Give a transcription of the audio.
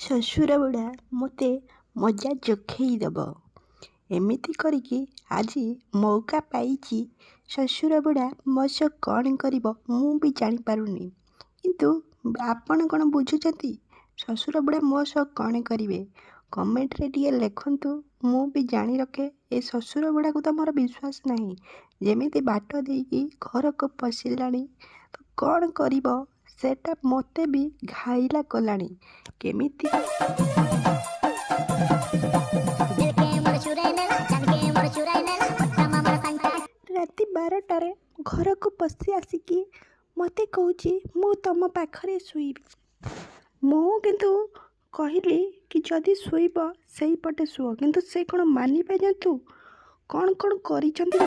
ଶ୍ୱଶୁର ବୁଢ଼ା ମୋତେ ମଜା ଚଖେଇଦବ। ଏମିତି କରିକି ଆଜି ମଉକା ପାଇଛି। ଶ୍ୱଶୁର ବୁଢ଼ା ମୋ ସହ କ'ଣ କରିବ ମୁଁ ବି ଜାଣିପାରୁନି। କିନ୍ତୁ ଆପଣ କ'ଣ ବୁଝୁଛନ୍ତି ଶ୍ୱଶୁର ବୁଢ଼ା ମୋ ସହ କ'ଣ କରିବେ? କମେଣ୍ଟରେ ଟିକେ ଲେଖନ୍ତୁ, ମୁଁ ବି ଜାଣି ରଖେ। ଏ ଶ୍ୱଶୁର ବୁଢ଼ାକୁ ତ ମୋର ବିଶ୍ୱାସ ନାହିଁ। ଯେମିତି ବାଟ ଦେଇକି ଘରକୁ ପଶିଲାଣି ତ କ'ଣ କରିବ ସେଟା ମୋତେ ବି ଘାଇଲା କଲାଣି। କେମିତି ରାତି 12ଟାରେ ଘରକୁ ପଶି ଆସିକି ମୋତେ କହୁଛି ମୁଁ ତମ ପାଖରେ ଶୋଇବି। ମୁଁ କିନ୍ତୁ କହିଲି କି ଯଦି ଶୋଇବ ସେଇପଟେ ଶୁଅ, କିନ୍ତୁ ସେ କ'ଣ ମାନିବେ? ଜାଣିଛୁ କ'ଣ କ'ଣ କରିଛନ୍ତି?